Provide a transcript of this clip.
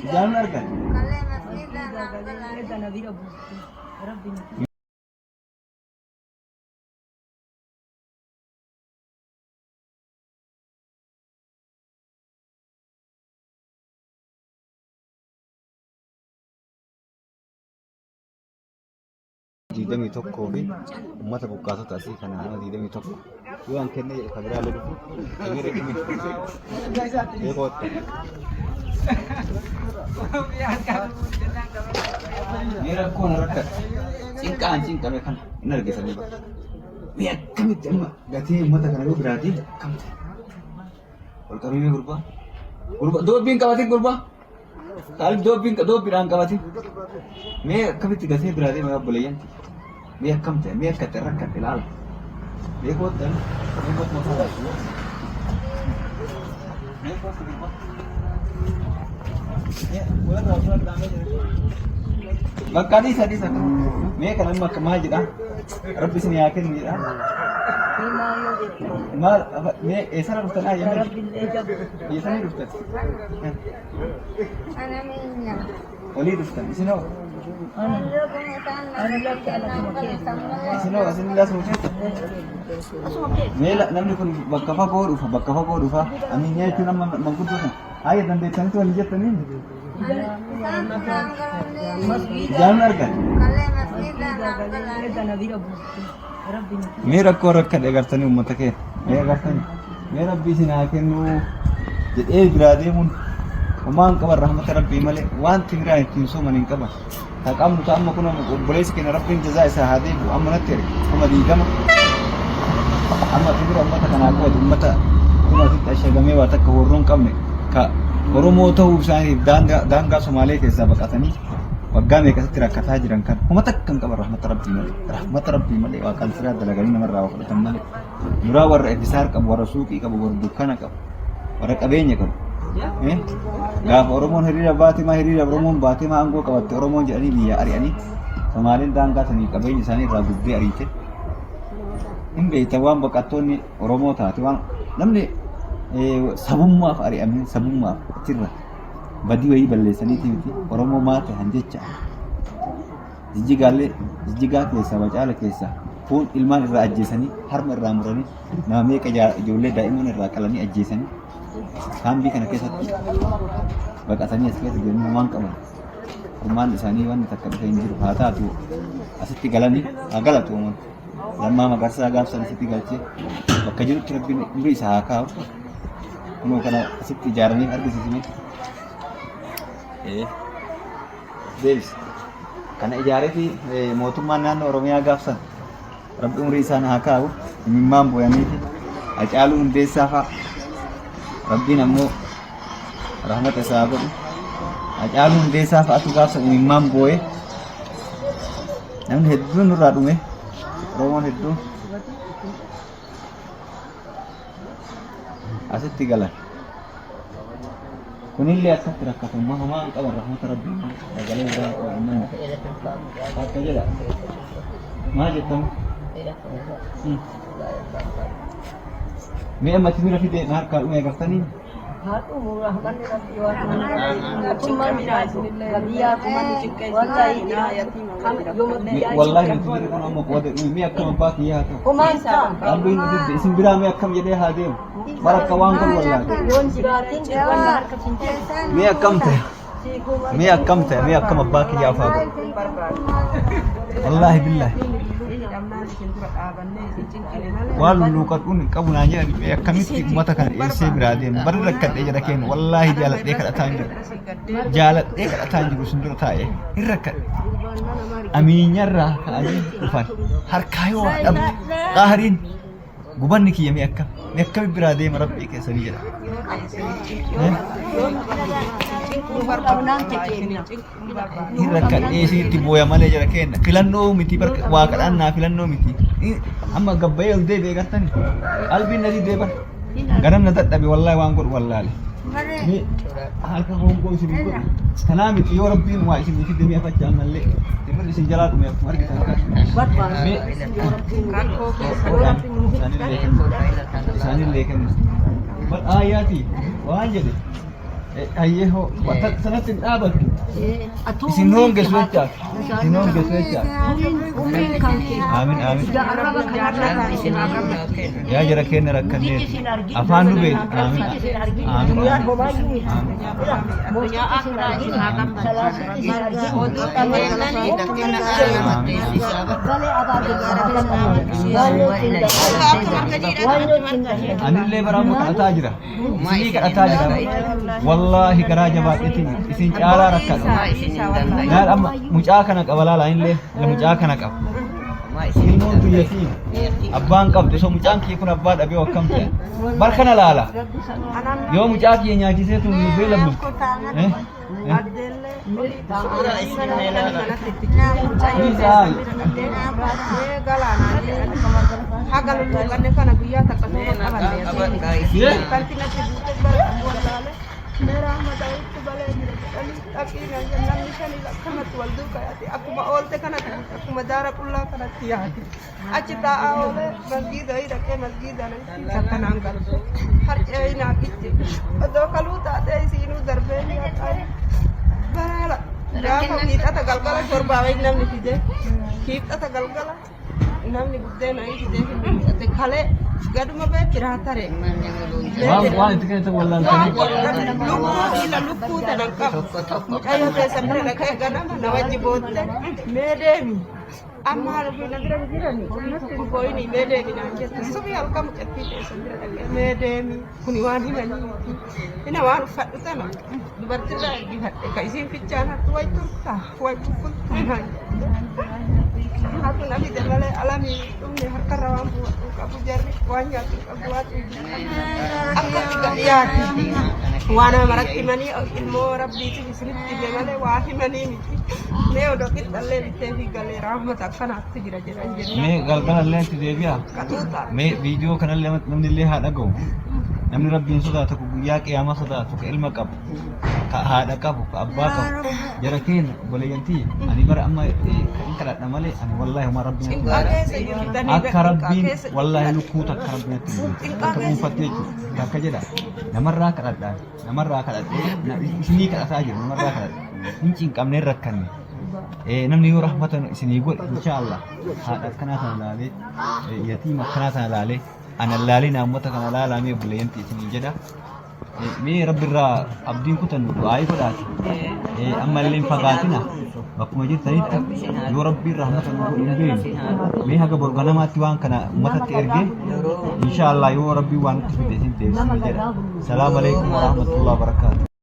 Jangan arkan. Didami tokko fi uummata buqqaatota asii kana nama 21 yoo an kenne kabiraa lolu amire kimi eegoot mira koon rakka cinqame kana in argisanii mi akkamitti amma gatii uummata kana yoo biraati kamte ol qabee gurba doobbiin qabati gurba taal doobbiidhaan qabati mi akkamitti gatii biraati ma obboleeyyanti مية كم تاني مية كتر ركب العالم مية قوت تاني مية قوت مصاري مية قوت مكاني سادي سادي مية كلام ما جدا ربي سني أكيد مية ما مية إيسان رفتنا يا مية إيسان رفتنا أنا مين وليد رفتنا إيسانه Asinilah semua. Mela, namanya pun bakkafa korufa. Aminnya itu nama mangkutunya. Ayat dan betan itu anjat tani. Jangan arkan. Mera korak kad agar tani umat ke. Agar tani. Mera bisin akan nu. Jadi berada mun. Umang kabar rahmat Rabbi malik. Wan tinggal itu semua maning kabar. Takam tu amma kuna boleh sekian Rabbin jazaa sahadi amma natir kuma di gama amma tidur amma takana aku ummata kuma titta shagame wa takka horron kamne ka oromo tahu sani danga somale ke sabaqatani wagame ka tira kata jiran kan kuma takkan kabar rahmat Rabbi male wa kan sira dalagani namar rawa ko tamale murawar ibsar ka warasuki ka burdukana ka wara kabenya ka Gaf Oromoon hiriira Baatima hiriira Oromoon Baatima aangoo qabatte Oromoon jedhanii biyya ari'anii Somaaliin daangaa sanii qabeenya isaanii irraa gubbee ariite hin beekta waan baqattoonni Oromoo taate waan namni sabummaaf ari'amee sabummaaf achirra badii wayii balleessaniiti miti Oromoo maate hanjecha jijjigaa keessa wacaala keessa fuun ilmaan irraa ajjeesanii harma irraa muranii nama meeqa ijoollee daa'imman irraa qalanii ajjeesanii Kambi kana keessatti baqatanii as keessa jiran waan qaban Kurmaan isaanii waan takka dhufee hin jiru haa taatu asitti galanii haa galatu uuman lammaa magarsaa gaafsan asitti galchee bakka jirutti rabbiin umrii isaa haa kaa'u kunoo kana asitti ijaaranii argisiisanii deebis kana ijaareefi mootummaan naannoo Oromiyaa gaafsan rabbi umrii isaan haa kaa'u imimmaan booyaniiti Hacaaluu Hundeessaa fa'a Rabbiin ammoo rahmata isaa godhu Hacaaluu Hundeessaa fa'atu gaafsan imimmaan booye namni hedduun nurraa dhume Oromoon hedduun asitti galan kunillee akkatti rakkatummaa hamaa hin qaban rahmata Rabbii sagalee biraa qo'annaan akka jedha maal jettamu Mie masih mira fide harka umay gaftani. Harka murah kan Rabbi wa cuma mira dia kuman cikai wallahi na yatim wallahi nanti dia kono mo kode mi akkam paki ya to. Kuman sa Rabbi nudi isim bira mi akkam jede hadim. Barak kawang kol wallahi. Yon siratin harka cinta. Mi akkam paki ya fa. Wallahi billahi. Walu lukat unik kamu nanya ya kami mata kan ese beraden berdekat aja raken wallahi jalan dekat atanju sundur tae irrakat aminnya rah aja ufan harkayo adam qaharin guban niki yami akka beraden marabbi ke sabija irrakat ese tiboya male aja raken filanno miti bar waqadan na filanno miti amma gabbaye ulde beegatani qalbiin nadi deeban garam na dadhabe wallahi waan godhu wallahi ni halka hongo isin godhu kanaami yoo rabbiin waa isin fidde mi afacha amalle dimmi isin jalaa dhume argitan ka sanille kan bal ayati waan jedhe أيه هو سنة الآبك سنون قسوتك سنون قسوتك آمين آمين يا جركين ركنين أفان نبيت آمين آمين أنا اللي برامج أتاجره سنيك أتاجره والله كراجة باقيتني إسين شارع ركض نال أما مجاكنا قبلا لا إن له لمجاكنا قب سينون تيسين أبان قب تسو مجاك يكون أباد أبي وكم تيا بركنا لا لا يوم مجاك ينياجي سيتو يبيل أبو मेरा मदाई को बले अकी नन्ना निशानी लखनत वल्दू कयाती aku ma olte kana aku madara kulla kana tiyati achita awle masjid ai rakke masjid ale sakana angal har ai na kitte ado kaluta de sinu darbe ni ay barala ya kita ta galgala sorbawe namni kide kita ta galgala namni budde nai kide te khale gaduma be piratare wah itu kan itu wallan tani ila lukku tanangka ayo te samre lake ganama nawaji botte medemi amma rubi nagira girani natin boyni medemi namje subi alkam chatti te samre lake medemi kuni wani mani ina waru fadutana dubartida di hatte kaisin fichana tuai turta wai pukul aku nabi dalale alami tumne harkar rawam aku jarri wanya aku atu aku juga lihat wana marakti mani ilmu rabbi ti sirti gemale wahi mani miti me odo kit dalle te fi gale rahmat akana atu jira jira me galgala le ti debiya katuta me video kana le namni le hada go namni rabbi sodata ku ya qiyama sodata ku ilma qab ka hada qabu ka abba qabu jarakin bolayanti ani bar amma kala damale ani wallahi ma rabbi akka rabbi wallahi lukuta rabbi kamu fatiki ka kajeda namarra kadada na isini ka saja namarra kadada incin kamne rakkanni namni yo rahmatan isini go inshallah hada kana tanale yatima kana tanale ana lalina mata kana lala me bulayanti isini jeda me rabbirra abdin kutan du'ai fadat amma lin fagatina bakuma jirtani yo rabbi rahmatan wa inbin me haga borgana mati wan kana mata terge inshallah yo rabbi wan tisbite sinte assalamu alaikum warahmatullahi wabarakatuh